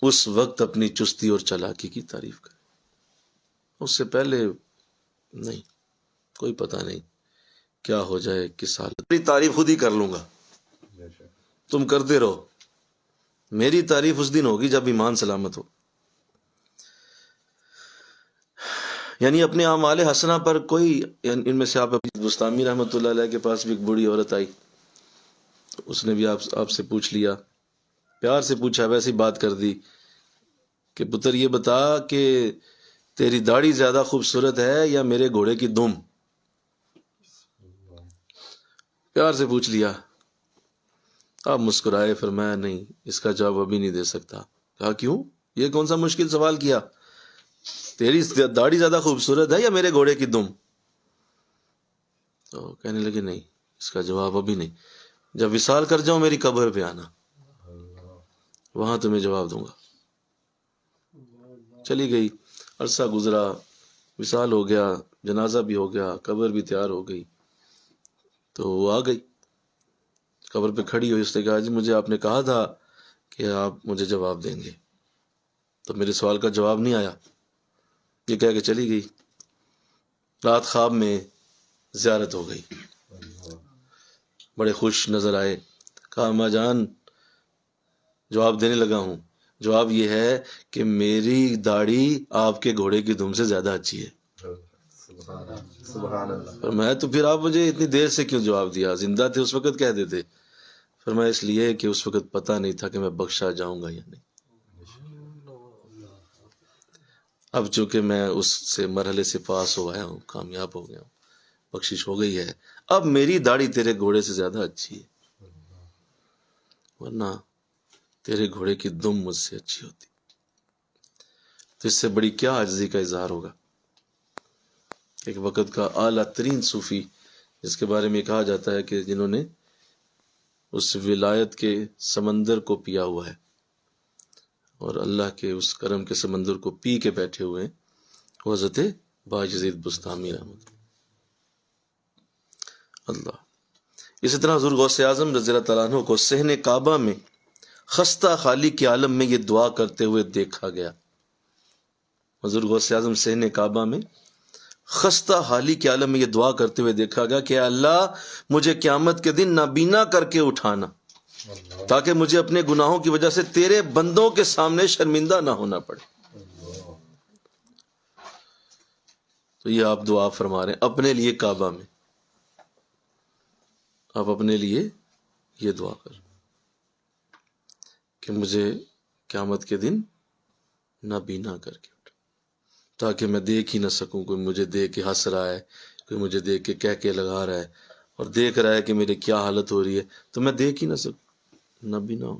Speaker 2: اس وقت اپنی چستی اور چلاکی کی تعریف کریں. اس سے پہلے نہیں، کوئی پتہ نہیں کیا ہو جائے، کس حالت. میری تعریف خود ہی کر لوں گا، تم کرتے رہو. میری تعریف اس دن ہوگی جب ایمان سلامت ہو. یعنی اپنے اعمال حسنہ پر کوئی، یعنی ان میں سے آپ بستامی رحمۃ اللہ علیہ کے پاس بھی ایک بوڑھی عورت آئی، اس نے بھی آپ سے پوچھ لیا، پیار سے پوچھا، ویسی بات کر دی کہ پتر یہ بتا کہ تیری داڑھی زیادہ خوبصورت ہے یا میرے گھوڑے کی دم؟ پیار سے پوچھ لیا. آپ مسکرائے، فرمایا نہیں، اس کا جواب ابھی نہیں دے سکتا. کہا کیوں؟ یہ کون سا مشکل سوال کیا؟ تیری داڑھی زیادہ خوبصورت ہے یا میرے گھوڑے کی دم؟ تو کہنے لگے نہیں، اس کا جواب ابھی نہیں، جب وصال کر جاؤں میری قبر پہ آنا، وہاں تمہیں جواب دوں گا. چلی گئی، عرصہ گزرا، وصال ہو گیا، جنازہ بھی ہو گیا، قبر بھی تیار ہو گئی. تو وہ آ گئی قبر پہ کھڑی ہوئی، اس نے کہا جی مجھے آپ نے کہا تھا کہ آپ مجھے جواب دیں گے، تو میرے سوال کا جواب نہیں آیا، یہ کہہ کے چلی گئی۔ رات خواب میں زیارت ہو گئی، بڑے خوش نظر آئے، کہا اماں جان جواب دینے لگا ہوں، جواب یہ ہے کہ میری داڑھی آپ کے گھوڑے کی دم سے زیادہ اچھی ہے۔
Speaker 3: سبحان اللہ۔
Speaker 2: فرمایا تو پھر آپ مجھے اتنی دیر سے کیوں جواب دیا، زندہ تھے اس وقت کہہ دیتے۔ فرمایا اس لیے کہ اس وقت پتہ نہیں تھا کہ میں بخشا جاؤں گا یا نہیں، اب چونکہ میں اس سے مرحلے سے پاس ہو آیا ہوں، کامیاب ہو گیا ہوں، بخشش ہو گئی ہے، اب میری داڑھی تیرے گھوڑے سے زیادہ اچھی ہے، ورنہ تیرے گھوڑے کی دم مجھ سے اچھی ہوتی۔ تو اس سے بڑی کیا عاجزی کا اظہار ہوگا۔ ایک وقت کا اعلیٰ ترین صوفی جس کے بارے میں کہا جاتا ہے کہ جنہوں نے اس ولایت کے سمندر کو پیا ہوا ہے اور اللہ کے اس کرم کے سمندر کو پی کے بیٹھے ہوئے ہیں، وہ حضرت باجزید بستامی رحمۃ اللہ۔ اسی طرح حضور غوث اعظم رضی اللہ تعالیٰ عنہ کو صحن کعبہ میں خستہ خالی کے عالم میں یہ دعا کرتے ہوئے دیکھا گیا۔ حضور غوث اعظم صحن کعبہ میں خستہ حالی کے عالم میں یہ دعا کرتے ہوئے دیکھا گیا کہ اللہ مجھے قیامت کے دن نابینا کر کے اٹھانا، تاکہ مجھے اپنے گناہوں کی وجہ سے تیرے بندوں کے سامنے شرمندہ نہ ہونا پڑے۔ تو یہ آپ دعا فرما رہے ہیں اپنے لیے کعبہ میں، آپ اپنے لیے یہ دعا کر کہ مجھے قیامت کے دن نابینا کر کے اٹھا، تاکہ میں دیکھ ہی نہ سکوں، کوئی مجھے دیکھ کے ہنس رہا ہے، کوئی مجھے دیکھ کے کہہ کے لگا رہا ہے اور دیکھ رہا ہے کہ میری کیا حالت ہو رہی ہے، تو میں دیکھ ہی نہ سکوں، نابینا ہو۔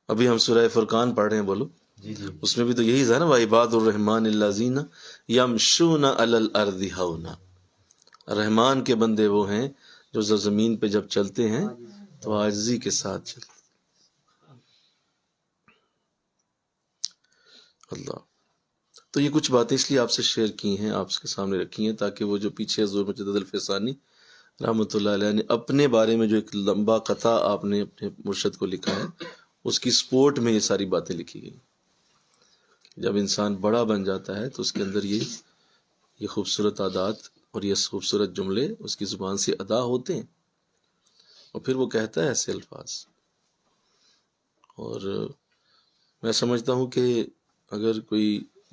Speaker 2: ابھی ہم سورہ فرقان پڑھ رہے ہیں، بولو
Speaker 3: جی جی
Speaker 2: اس میں بھی تو یہی ہے نا، وَعِبَادُ الرَّحْمَٰنِ الَّذِينَ يَمْشُونَ عَلَى الْأَرْضِ هَوْنًا، رحمان کے بندے وہ ہیں جو زمین پہ جب چلتے ہیں تو عاجزی کے ساتھ چلتے۔ اللہ، تو یہ کچھ باتیں اس لیے آپ سے شیئر کی ہیں، آپ کے سامنے رکھی ہیں، تاکہ وہ جو پیچھے حضور مجدد الفسانی رحمۃ اللہ علیہ نے اپنے بارے میں جو ایک لمبا قطع آپ نے اپنے مرشد کو لکھا ہے، اس کی سپورٹ میں یہ ساری باتیں لکھی گئی۔ جب انسان بڑا بن جاتا ہے تو اس کے اندر یہ خوبصورت عادات اور یہ خوبصورت جملے اس کی زبان سے ادا ہوتے ہیں، اور پھر وہ کہتا ہے ایسے الفاظ۔ اور میں سمجھتا ہوں کہ اگر کوئی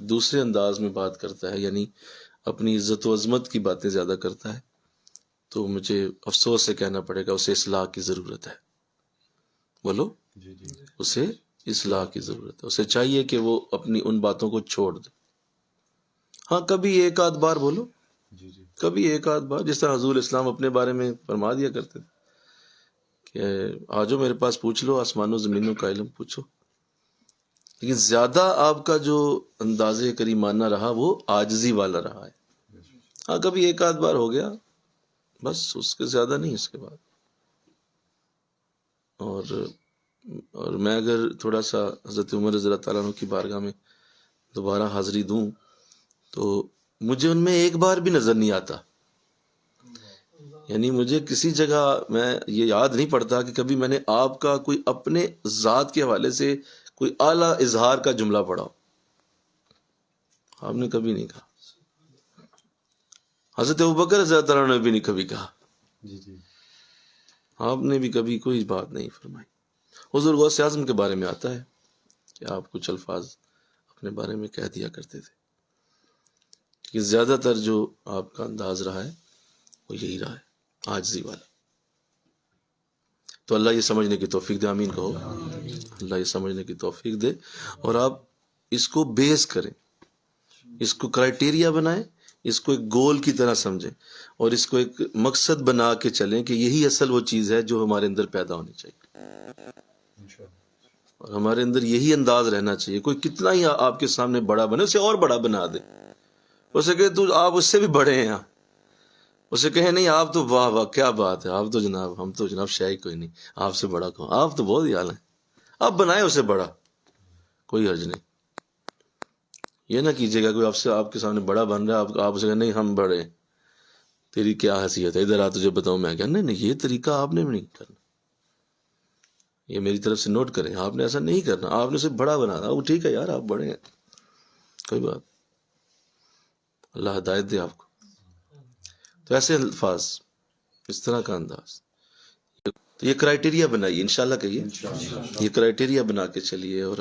Speaker 2: دوسرے انداز میں بات کرتا ہے، یعنی اپنی عزت و عظمت کی باتیں زیادہ کرتا ہے، تو مجھے افسوس سے کہنا پڑے گا اسے اصلاح کی ضرورت ہے۔ بولو،
Speaker 3: جی جی
Speaker 2: اسے اصلاح کی ضرورت ہے، اسے چاہیے کہ وہ اپنی ان باتوں کو چھوڑ دے۔ ہاں کبھی ایک آدھ بار بولو،
Speaker 3: جی جی
Speaker 2: کبھی ایک آدھ بار، جس طرح حضور اسلام اپنے بارے میں فرما دیا کرتے تھے کہ آجو میرے پاس پوچھ لو، آسمانوں زمینوں کا علم پوچھو۔ لیکن زیادہ آپ کا جو انداز کریمانہ رہا وہ عاجزی والا رہا ہے۔ ہاں کبھی ایک آدھ بار ہو گیا بس، اس کے زیادہ نہیں اس کے بعد۔ اور میں اگر تھوڑا سا حضرت عمر رضی اللہ تعالیٰ عنہ کی بارگاہ میں دوبارہ حاضری دوں تو مجھے ان میں ایک بار بھی نظر نہیں آتا، یعنی مجھے کسی جگہ میں یہ یاد نہیں پڑتا کہ کبھی میں نے آپ کا کوئی اپنے ذات کے حوالے سے کوئی اعلیٰ اظہار کا جملہ پڑھا ہو۔ آپ نے کبھی نہیں کہا، حضرت ابوبکر رضی اللہ تعالیٰ عنہ نے بھی نہیں کبھی کہا،
Speaker 3: جی جی
Speaker 2: آپ نے بھی کبھی کوئی بات نہیں فرمائی۔ حضور غوث اعظم کے بارے میں آتا ہے کہ آپ کچھ الفاظ اپنے بارے میں کہہ دیا کرتے تھے، کہ زیادہ تر جو آپ کا انداز رہا ہے وہ یہی رہا ہے، عاجزی والا۔ تو اللہ یہ سمجھنے کی توفیق دے، آمین کہو۔ اللہ یہ سمجھنے کی توفیق دے، اور آپ اس کو بیس کریں، اس کو کرائٹیریا بنائیں، اس کو ایک گول کی طرح سمجھیں، اور اس کو ایک مقصد بنا کے چلیں کہ یہی اصل وہ چیز ہے جو ہمارے اندر پیدا ہونی چاہیے، اور ہمارے اندر یہی انداز رہنا چاہیے۔ کوئی کتنا ہی آپ کے سامنے بڑا بنے، اسے اور بڑا بنا دے، اسے کہ تو آپ اس سے بھی بڑے ہیں، اسے کہیں نہیں آپ تو واہ واہ کیا بات ہے، آپ تو جناب، ہم تو جناب شے کوئی نہیں، آپ سے بڑا کہوں، آپ تو بہت ہی اعلیٰ ہیں، آپ بنائیں اسے بڑا، کوئی حرج نہیں۔ یہ نہ کیجیے گا کوئی آپ کے سامنے بڑا بن رہا ہے، آپ اسے کہیں نہیں ہم بڑے ہیں، تیری کیا حیثیت ہے، ادھر آ تجھے بتاؤں میں کیا. نہیں یہ طریقہ آپ نے بھی نہیں کرنا، یہ میری طرف سے نوٹ کریں، آپ نے ایسا نہیں کرنا، آپ نے اسے بڑا بنانا. وہ ٹھیک ہے یار، آپ بڑے ہیں، کوئی بات، اللہ ہدایت دے آپ کو. تو ایسے الفاظ، اس طرح کا انداز، تو یہ کرائٹیریا بنائیے انشاءاللہ. کہیے یہ کرائٹیریا بنا کے چلیے، اور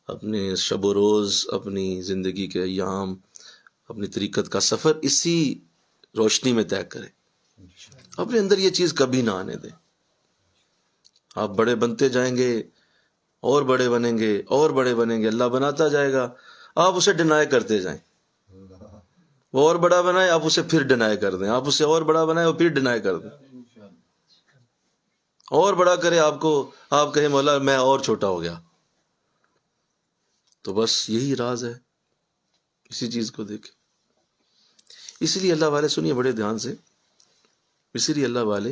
Speaker 2: اپنے شب و روز، اپنی زندگی کے ایام، اپنی طریقت کا سفر اسی روشنی میں طے کریں. اپنے اندر یہ چیز کبھی نہ آنے دیں. آپ بڑے بنتے جائیں گے، اور بڑے بنیں گے، اور بڑے بنیں گے، اللہ بناتا جائے گا، آپ اسے ڈینائی کرتے جائیں. وہ اور بڑا بنائے، آپ اسے پھر ڈینائی کر دیں، آپ اسے اور بڑا بنائے، وہ پھر ڈینائی کر دیں. اور بڑا کرے آپ کو، آپ کہیں مولا میں اور چھوٹا ہو گیا. تو بس یہی راز ہے، اسی چیز کو دیکھیں. اسی لیے اللہ والے، سنیے بڑے دھیان سے، اسی لیے اللہ والے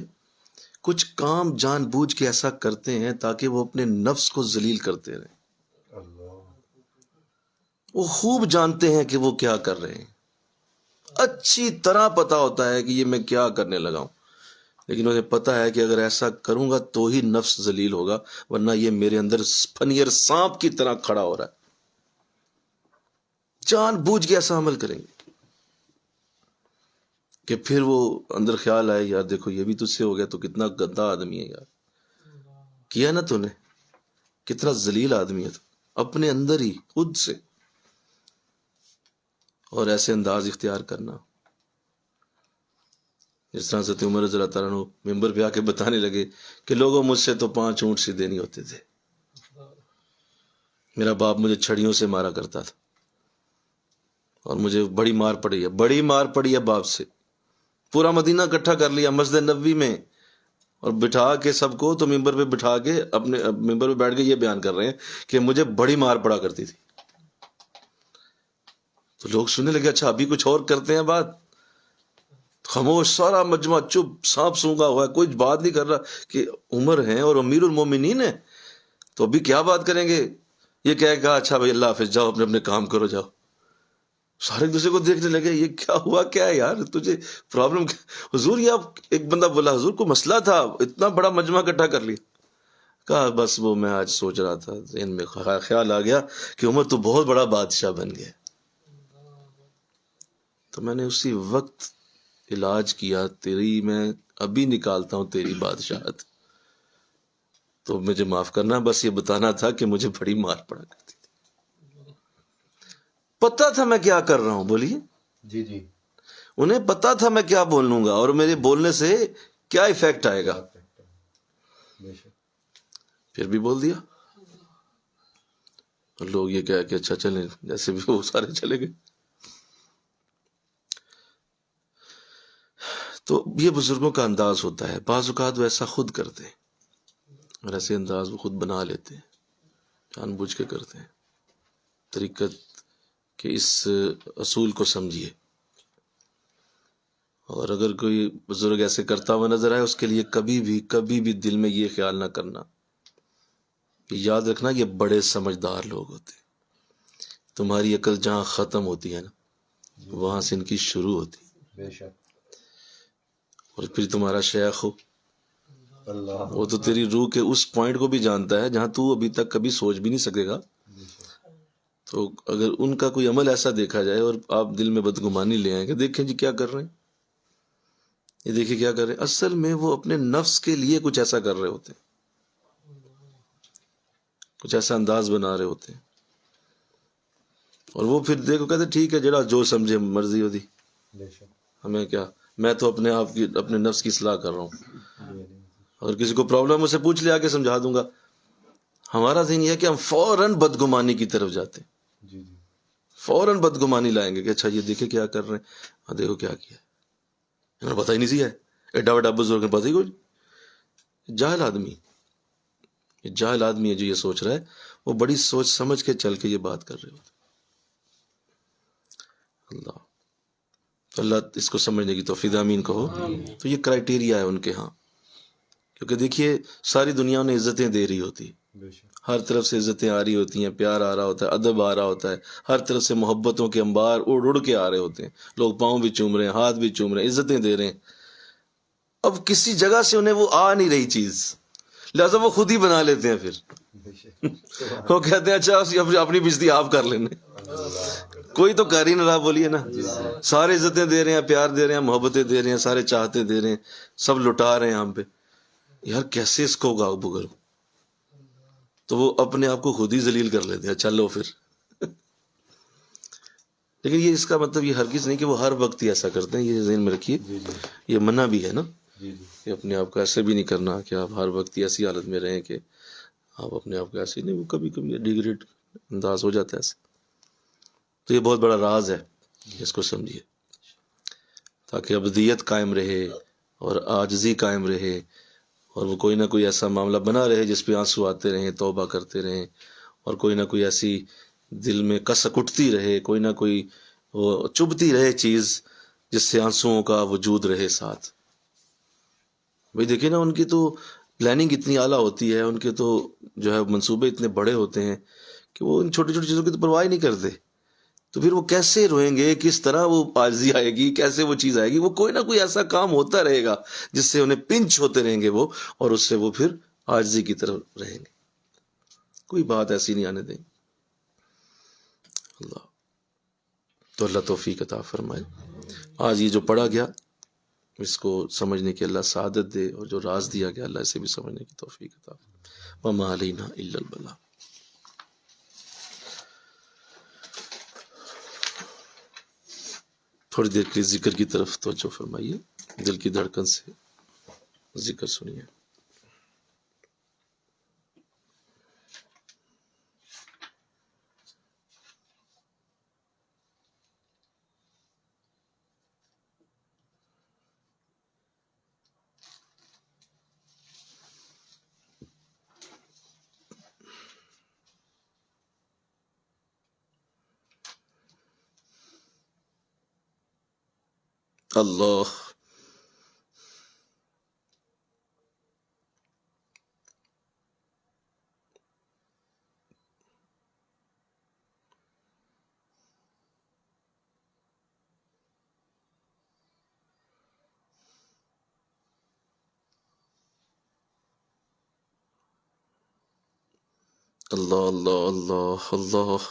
Speaker 2: کچھ کام جان بوجھ کے ایسا کرتے ہیں تاکہ وہ اپنے نفس کو ذلیل کرتے رہیں. وہ خوب جانتے ہیں کہ وہ کیا کر رہے ہیں، اچھی طرح پتا ہوتا ہے کہ یہ میں کیا کرنے لگا ہوں، لیکن انہیں پتا ہے کہ اگر ایسا کروں گا تو ہی نفس ذلیل ہوگا، ورنہ یہ میرے اندر پھنیر سانپ کی طرح کھڑا ہو رہا ہے. جان بوجھ کے ایسا عمل کریں گے کہ پھر وہ اندر خیال آئے، یار دیکھو یہ بھی تجھ سے ہو گیا، تو کتنا گندا آدمی ہے یار، کیا نا تو نے، کتنا ذلیل آدمی ہے تو، اپنے اندر ہی خود سے. اور ایسے انداز اختیار کرنا، جس طرح سے عمر رضی اللہ تعالیٰ عنہ ممبر پہ آ کے بتانے لگے کہ لوگوں مجھ سے تو 5 اونٹ سیدھے نہیں ہوتے تھے، میرا باپ مجھے چھڑیوں سے مارا کرتا تھا، اور مجھے بڑی مار پڑی ہے باپ سے. پورا مدینہ اکٹھا کر لیا مسجد نبوی میں، اور بٹھا کے سب کو، تو ممبر پہ بٹھا کے اپنے ممبر پہ بیٹھ کے یہ بیان کر رہے ہیں کہ مجھے بڑی مار پڑا کرتی تھی. تو لوگ سننے لگے، اچھا ابھی کچھ اور کرتے ہیں بات. خاموش، سارا مجمع چپ، سانپ سونگا ہوا ہے، کوئی بات نہیں کر رہا کہ عمر ہیں اور امیر المومنین ہیں، تو ابھی کیا بات کریں گے. یہ کہے گا اچھا بھائی اللہ حافظ، جاؤ اپنے کام کرو جاؤ. سارے ایک دوسرے کو دیکھنے لگے، یہ کیا ہوا، کیا ہے یار تجھے پرابلم. حضور یہ آپ، ایک بندہ بولا حضور کو مسئلہ تھا، اتنا بڑا مجمع اکٹھا کر لیا. کہا بس وہ میں آج سوچ رہا تھا، ذہن میں خیال آ گیا کہ عمر تو بہت بڑا بادشاہ بن گیا، تو میں نے اسی وقت علاج کیا، تیری میں ابھی نکالتا ہوں تیری بادشاہت، تو مجھے معاف کرنا، بس یہ بتانا تھا کہ مجھے بڑی مار پڑا کرتی تھی. پتا تھا میں کیا کر رہا ہوں، بولیے.
Speaker 3: جی
Speaker 2: انہیں پتا تھا میں کیا بولوں گا اور میرے بولنے سے کیا ایفیکٹ آئے گا، پھر بھی بول دیا. اور لوگ یہ کہہ کہ اچھا چلیں، جیسے بھی وہ سارے چلے گئے. تو یہ بزرگوں کا انداز ہوتا ہے. بعض اوقات وہ ایسا خود کرتے ہیں، اور ایسے انداز وہ خود بنا لیتے ہیں، جان بوجھ کے کرتے ہیں. طریقت کے اس اصول کو سمجھیے، اور اگر کوئی بزرگ ایسے کرتا ہوا نظر آئے، اس کے لیے کبھی بھی دل میں یہ خیال نہ کرنا کہ یاد رکھنا یہ بڑے سمجھدار لوگ ہوتے ہیں. تمہاری عقل جہاں ختم ہوتی ہے نا، وہاں سے ان کی شروع ہوتی.
Speaker 3: بے شک.
Speaker 2: اور پھر تمہارا شیخ ہو،
Speaker 3: اللہ
Speaker 2: وہ تو تیری روح کے اس پوائنٹ کو بھی جانتا ہے جہاں تو ابھی تک کبھی سوچ بھی نہیں سکے گا. تو اگر ان کا کوئی عمل ایسا دیکھا جائے اور آپ دل میں بدگمانی لے آئیں کہ دیکھیں جی کیا کر رہے ہیں، یہ دیکھیں کیا کر رہے ہیں، اصل میں وہ اپنے نفس کے لیے کچھ ایسا کر رہے ہوتے ہیں، کچھ ایسا انداز بنا رہے ہوتے ہیں. اور وہ پھر دیکھو کہتے ٹھیک ہے جڑا جو سمجھے مرضی ہو دی،
Speaker 3: بے شک.
Speaker 2: ہمیں کیا، میں تو اپنے آپ کی، اپنے نفس کی اصلاح کر رہا ہوں. اگر کسی کو پرابلم اسے پوچھ لیا کے سمجھا دوں گا. ہمارا ذہن یہ ہے کہ ہم فوراً بدگمانی کی طرف جاتے ہیں،
Speaker 3: جی
Speaker 2: فوراً بدگمانی لائیں گے کہ اچھا یہ دیکھے کیا کر رہے ہیں، ہاں دیکھو کیا کیا ہے، انہیں پتہ ہی نہیں سی ہے، ایڈا وڈا بزرگ پتہ ہی کوئی. جاہل آدمی، یہ جاہل آدمی ہے جو یہ سوچ رہا ہے، وہ بڑی سوچ سمجھ کے چل کے یہ بات کر رہے ہوتے. اللہ اس کو سمجھنے کی توفیق آمین کہو. تو یہ کرائٹیریا ہے ان کے ہاں، کیونکہ دیکھیے ساری دنیا انہیں عزتیں دے رہی ہوتی،
Speaker 3: بے شک
Speaker 2: ہر طرف سے عزتیں آ رہی ہوتی ہیں، پیار آ رہا ہوتا ہے، ادب آ رہا ہوتا ہے، ہر طرف سے محبتوں کے انبار اڑ اڑ کے آ رہے ہوتے ہیں، لوگ پاؤں بھی چوم رہے ہیں، ہاتھ بھی چوم رہے ہیں، عزتیں دے رہے ہیں۔ اب کسی جگہ سے انہیں وہ آ نہیں رہی چیز، لہذا وہ خود ہی بنا لیتے ہیں۔ پھر
Speaker 3: بے شک سبحان
Speaker 2: وہ کہتے ہیں اچھا اپنی بجتی آپ کر لینے، کوئی تو کر ہی نہ رہا، بولیے نا۔ سارے عزتیں دے رہے ہیں، پیار دے رہے ہیں، محبتیں دے رہے ہیں، سارے چاہتے دے رہے ہیں، سب لٹا رہے ہیں ہم پہ، یار کیسے اس کو گاؤ بگروں؟ تو وہ اپنے آپ کو خود ہی ذلیل کر لیتے ہیں، چلو پھر۔ لیکن یہ اس کا مطلب یہ ہرگز نہیں کہ وہ ہر وقت ہی ایسا کرتے ہیں، یہ ذہن میں رکھیے،
Speaker 3: جی جی
Speaker 2: یہ منع بھی ہے نا،
Speaker 3: جی جی
Speaker 2: کہ اپنے آپ کو ایسے بھی نہیں کرنا کہ آپ ہر وقت ہی ایسی حالت میں رہیں کہ آپ اپنے آپ کو ایسے نہیں، وہ کبھی کبھی ڈیگریڈ انداز ہو جاتا ہے ایسے۔ تو یہ بہت بڑا راز ہے، اس کو سمجھیے، تاکہ ابدیت قائم رہے اور عاجزی قائم رہے، اور وہ کوئی نہ کوئی ایسا معاملہ بنا رہے جس پہ آنسو آتے رہیں، توبہ کرتے رہیں، اور کوئی نہ کوئی ایسی دل میں کسک اٹھتی رہے، کوئی نہ کوئی وہ چبھتی رہے چیز جس سے آنسوؤں کا وجود رہے ساتھ۔ بھئی دیکھیں نا، ان کی تو پلاننگ اتنی اعلیٰ ہوتی ہے، ان کے تو جو ہے منصوبے اتنے بڑے ہوتے ہیں کہ وہ ان چھوٹی چھوٹی چیزوں کی تو پرواہ ہی نہیں کرتے۔ تو پھر وہ کیسے روئیں گے، کس طرح وہ عاجزی آئے گی، کیسے وہ چیز آئے گی؟ وہ کوئی نہ کوئی ایسا کام ہوتا رہے گا جس سے انہیں پنچ ہوتے رہیں گے وہ، اور اس سے وہ پھر عاجزی کی طرف رہیں گے۔ کوئی بات ایسی نہیں آنے دیں گے۔ اللہ تو اللہ توفیق عطا فرمائے۔ آج یہ جو پڑھا گیا اس کو سمجھنے کی اللہ سعادت دے، اور جو راز دیا گیا اللہ اسے بھی سمجھنے کی توفیق عطا فرمائے۔ وما علینا الا البلاغ۔ تھوڑی دیر کے ذکر کی طرف توجہ فرمائیے، دل کی دھڑکن سے ذکر سنیے۔ اللہ اللہ اللہ اللہ اللہ۔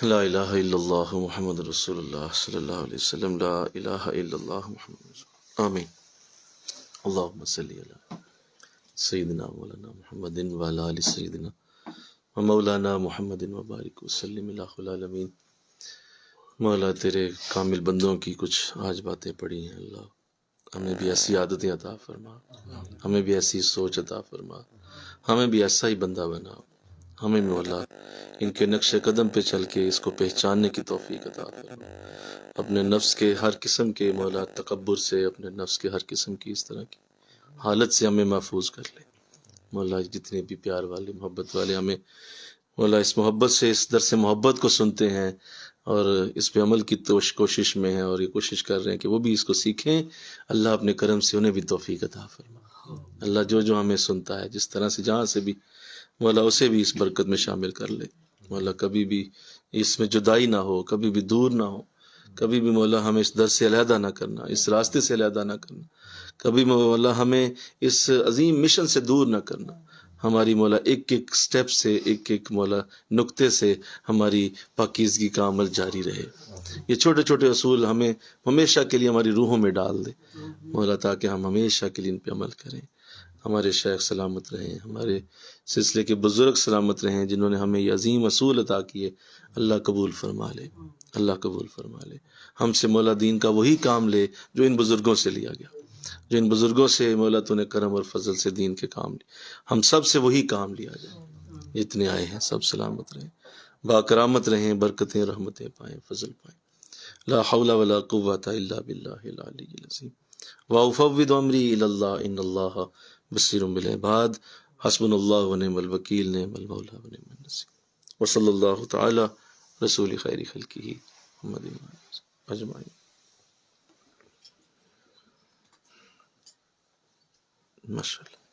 Speaker 2: لا الہ الا اللہ محمد رسول اللہ صلی اللہ علیہ وسلم، لا الہ الا اللہ محمد رسول اللہ۔ آمین۔ اللہم صلی علی سیدنا مولانا محمد وعلی آل سیدنا مولانا محمد وبارک وسلم الہ العالمین۔ مولا تیرے کامل بندوں کی کچھ آج باتیں پڑھی ہیں، اللہ ہمیں بھی ایسی عادتیں عطا فرما، ہمیں بھی ایسی سوچ عطا فرما، ہمیں بھی ایسا ہی بندہ بنا، ہمیں بھی مولا ان کے نقش قدم پہ چل کے اس کو پہچاننے کی توفیق عطا فرما، اپنے نفس کے ہر قسم کے مولا تکبر سے، اپنے نفس کے ہر قسم کی اس طرح کی حالت سے ہمیں محفوظ کر لے مولا۔ جتنے بھی پیار والے محبت والے ہمیں مولا اس محبت سے، اس درس محبت کو سنتے ہیں اور اس پہ عمل کی کوشش میں ہیں، اور یہ کوشش کر رہے ہیں کہ وہ بھی اس کو سیکھیں، اللہ اپنے کرم سے انہیں بھی توفیق عطا فرما۔ اللہ جو جو ہمیں سنتا ہے جس طرح سے جہاں سے بھی مولا اسے بھی اس برکت میں شامل کر لے مولا، کبھی بھی اس میں جدائی نہ ہو، کبھی بھی دور نہ ہو، کبھی بھی مولا ہمیں اس در سے علیحدہ نہ کرنا، اس راستے سے علیحدہ نہ کرنا، کبھی مولا ہمیں اس عظیم مشن سے دور نہ کرنا، ہماری مولا ایک ایک سٹیپ سے، ایک ایک مولا نقطے سے ہماری پاکیزگی کا عمل جاری رہے۔ یہ چھوٹے چھوٹے اصول ہمیں ہمیشہ کے لیے ہماری روحوں میں ڈال دے مولا، تاکہ ہم ہمیشہ کے لیے ان پہ عمل کریں۔ ہمارے شیخ سلامت رہیں، ہمارے سلسلے کے بزرگ سلامت رہیں جنہوں نے ہمیں یہ عظیم اصول عطا کیے، اللہ قبول فرما لے، اللہ قبول فرما لے۔ ہم سے مولا دین کا وہی کام لے جو ان بزرگوں سے لیا گیا، جو ان بزرگوں سے مولا تو نے کرم اور فضل سے دین کے کام لیے، ہم سب سے وہی کام لیا جائے۔ جتنے آئے ہیں سب سلامت رہیں، باکرامت رہیں، برکتیں رحمتیں پائیں، فضل پائیں۔ لا حول ولا قوة الا باللہ العلی العظیم۔ وَأُفَوِّضُ أَمْرِي إِلَى اللَّهِ إِنَّ اللَّهَ بَصِيرٌ بِالْعِبَادِ حسبنا اللہ ونعم الوکیل نعم المولا ونعم النصیر وصلی اللہ تعالی رسول خیر خلقہ محمد اجمعین. ماشاء اللہ.